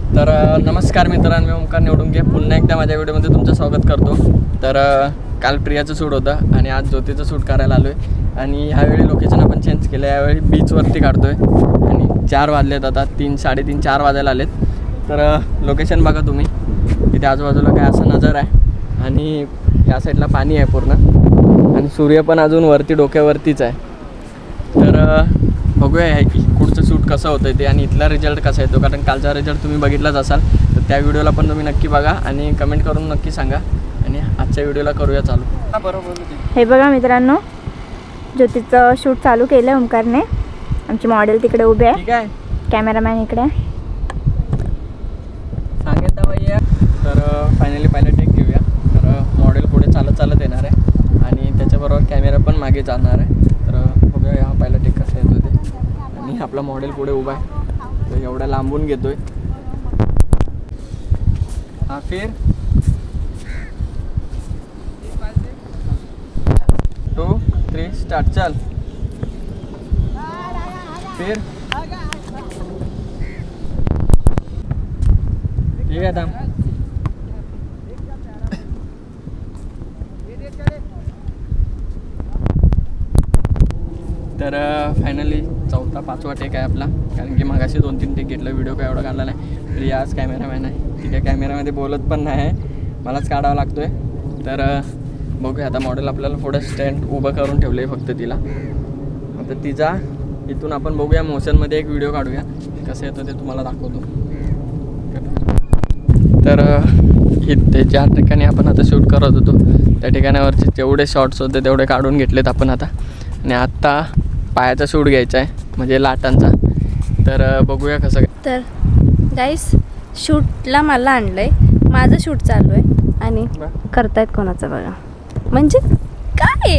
तर नमस्कार मित्रांनो, मी ओमकार निवडुंगे पुन्हा एकदा माझ्या व्हिडिओमध्ये तुमचं स्वागत करतो। तर काल प्रियाचं शूट होतं आणि आज ज्योतीचं शूट करायला आलो आहे आणि ह्यावेळी लोकेशन आपण चेंज केलं आहे। यावेळी बीचवरती काढतो आहे आणि 4 वाजलेत, आता 3, 3:30, 4 वाजायला आलेत। तर लोकेशन बघा तुम्ही, इथे आजूबाजूला काय असं नजर आहे आणि या साईडला पाणी आहे पूर्ण आणि सूर्य पण अजून वरती डोक्यावरतीच आहे। तर बघूया की पुढचं शूट कसं होतं ते आणि इथला रिझल्ट कसा येतो, कारण कालचा रिझल्ट तुम्ही बघितलाच असाल। तर त्या व्हिडिओला पण तुम्ही नक्की बघा आणि कमेंट करून नक्की सांगा आणि आजच्या व्हिडिओला करूया चालू। बरोबर, हे बघा मित्रांनो, ज्योतीचं शूट चालू केलं ओमकारने। आमची मॉडेल तिकडे उभे आहे, ठीक आहे, कॅमेरामॅन इकडे सांगेल तर भैया। तर फायनली पहिला टेक घेऊया। तर मॉडेल पुढे चालत येणार आहे आणि त्याच्याबरोबर कॅमेरा पण मागे जाणार आहे। तर बघूया हा पहिला टेक कसा येतो ते आणि आपला मॉडेल पुढे उभा आहे, तर एवढा लांबून घेतोय। हा फिर 2, 3 स्टार्ट, चल फिर ठीक आहे थांब। तर फायनली 4था 5वा टेक आहे आपला, कारण की मगाशी 2-3 टेक घेतलं, व्हिडिओ काय एवढा काढला नाही। प्रिया आज कॅमेरामॅन आहे, ठीक आहे, कॅमेरामध्ये बोलत पण नाही, मलाच काढावा लागतो आहे। तर बघूया आता मॉडेल आपल्याला पुढे स्टँड उभं करून ठेवलं आहे फक्त तिला। आता तिचा इथून आपण बघूया मोशनमध्ये एक व्हिडिओ काढूया, कसं येतं ते तुम्हाला दाखवतो। तर ते ज्या ठिकाणी आपण आता शूट करत होतो त्या ठिकाणावरचे जेवढे शॉट्स होते तेवढे काढून घेतलेत आपण आता, आणि आत्ता पायाचा शूट घ्यायचा आहे, म्हणजे लाटांचा। तर बघूया कसं काय। तर गाईस, शूटला मला आणलं आहे, माझं शूट चालू आहे आणि करतायत कोणाचं बघा, म्हणजे काय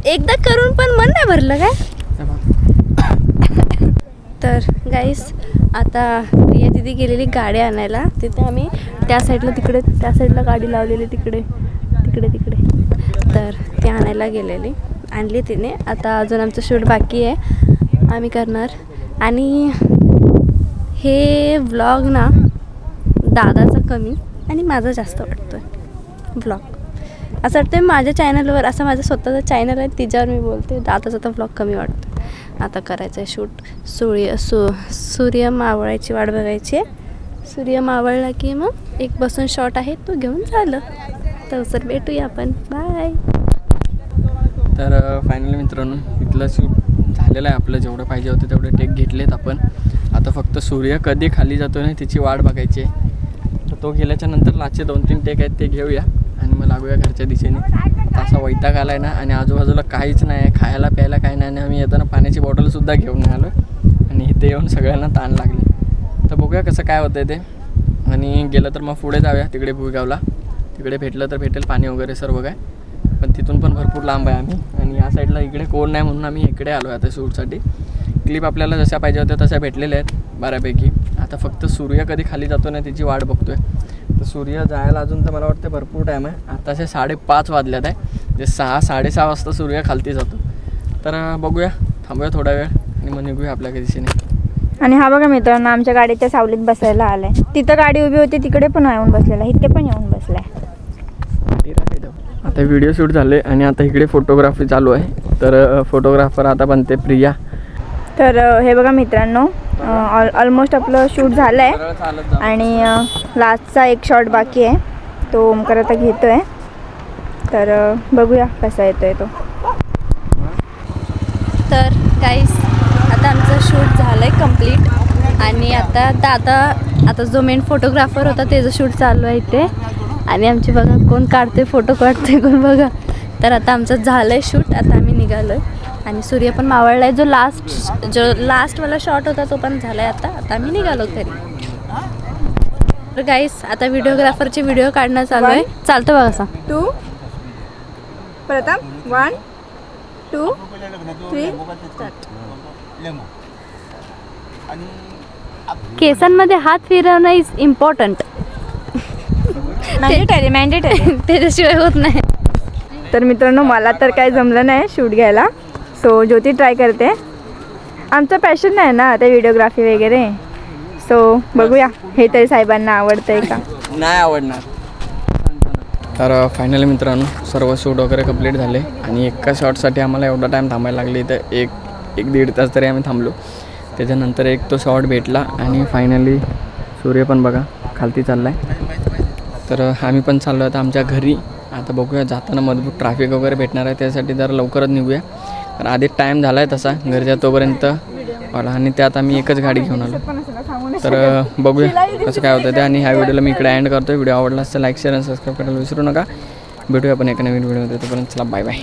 एकदा करून पण मन नाही भरलं काय। तर गाईस, आता प्रिया दिदी गेलेली गाडी आणायला, तिथे आम्ही त्या साईडला त्या साईडला गाडी लावलेली तिकडे तर ती आणायला गेलेली, आणली तिने। आता अजून आमचं शूट बाकी आहे, आम्ही करणार। आणि हे व्लॉग ना दादाचा कमी आणि माझा जास्त वाटतो आहे व्लॉग। असं वाटतं माझ्या चॅनलवर, असं माझं स्वतःचं चॅनल आहे तिच्यावर मी बोलते, दादाचा तर व्लॉग कमी वाटतो। आता करायचं आहे शूट, सूर्य मावळायची वाट बघायची आहे। सूर्य मावळला की मग एक बसून शॉट आहे तो घेऊन झालं। तर सर भेटूया आपण, बाय। तर फायनली मित्रांनो, इथलं शूट झालेलं आहे आपलं, जेवढं पाहिजे होतं तेवढे टेक घेतलेत आपण। आता फक्त सूर्य कधी खाली जातो ना तिची वाट बघायची आहे। तर तो गेल्याच्या नंतर लास्टचे 2-3 टेक आहेत ते घेऊया आणि मग लागूया घरच्या दिशेने। असा वैताग आला आहे ना आणि आजूबाजूला काहीच नाही आहे, खायला प्यायला काही नाही, आणि आम्ही येताना पाण्याची बॉटलसुद्धा घेऊन आलो आणि इथे येऊन सगळ्यांना ताण लागली। तर बघूया कसं काय होतं ते, आणि गेलं तर मग पुढे जाऊया तिकडे भुईगावला, तिकडे भेटलं तर भेटेल पाणी वगैरे सर्व काय, पण तिथून पण भरपूर लांब आहे आम्ही। आणि या साईडला इकडे कोण नाही म्हणून आम्ही इकडे आलो आहे आता शूटसाठी। क्लिप आपल्याला जशा पाहिजे होत्या तशा भेटलेल्या आहेत बऱ्यापैकी। आता फक्त सूर्य कधी खाली जातो ना तिची वाट बघतोय। तर सूर्य जायला अजून तर मला वाटतं भरपूर टाईम आहे, आताचे 5:30 वाजल्यात आहे, जे 6-6:30 वाजता सूर्य खालती जातो। तर बघूया, थांबूया थोडा वेळ आणि मग निघूया आपल्या दिशेने। आणि हा बघा मित्रांनो, आमच्या गाडीच्या सावलीत बसायला आलाय, तिथं गाडी उभी होती तिकडे पण येऊन बसलेला, इथे पण येऊन बसलाय। आता व्हिडिओ शूट झाले आणि आता इकडे फोटोग्राफी चालू आहे। तर फोटोग्राफर आता बनते प्रिया। तर हे बघा मित्रांनो, ऑलमोस्ट आपलं शूट झालं आहे आणि लास्टचा एक शॉट बाकी आहे, तो ओमकार आता घेतो आहे। तर बघूया कसा येतो आहे तो। तर गाईस, आता आमचं शूट झालं आहे कंप्लीट आणि आता जो मेन फोटोग्राफर होता त्याचं शूट चालू आहे इथे, आणि आमची बघा कोण काढते, फोटो काढते कोण बघा। तर आता आमचं झालं आहे शूट, आता आम्ही निघालो आहे आणि सूर्य पण मावळला आहे। जो लास्टवाला शॉट होता तो पण झाला आहे। आता आम्ही निघालो घरी। तर गाईस, आता व्हिडिओग्राफरची व्हिडिओ काढणं चालू आहे, चालतं बघा असा। 2 प्रथम 1 2 3 स्टार्ट। केसांमध्ये हात फिरवणं इज इम्पॉर्टंट, मॅन्डेटरी त्याच्याशिवाय होत नाही। तर मित्रांनो, मला तर काय जमलं नाही शूट घ्यायला, सो ज्योती ट्राय करते। आमचं पॅशन नाही ना ते व्हिडिओग्राफी वगैरे, सो बघूया। हे तरी साहेबांना आवडतंय का? नाही आवडणार. तर फायनली मित्रांनो सर्व शूट वगैरे कंप्लीट झाले आणि एका शॉटसाठी आम्हाला एवढा टाईम थांबायला लागली. तर एक दीड तास तरी आम्ही थांबलो. त्याच्यानंतर एक तो शॉट भेटला आणि फायनली सूर्य पण बघा खालती चालला आहे. तर आम्ही पण चाललो आता आमच्या घरी. आता बघूया जाताना मजबूत ट्रॅफिक वगैरे भेटणार आहे त्यासाठी जरा लवकरच निघूया. तर आधीच टाईम झाला आहे तसा घरच्या तोपर्यंत मला आणि त्यात आम्ही एकच गाडी घेऊन आलो. तर बघूया कसं काय होतं ते. आणि ह्या व्हिडिओला मी इकडे एंड करतो. व्हिडिओ आवडला असेल लाईक शेअर आणि सबस्क्राईब करायला विसरू नका. भेटूया आपण एका नवीन व्हिडिओमध्ये. तोपर्यंत चला बाय बाय.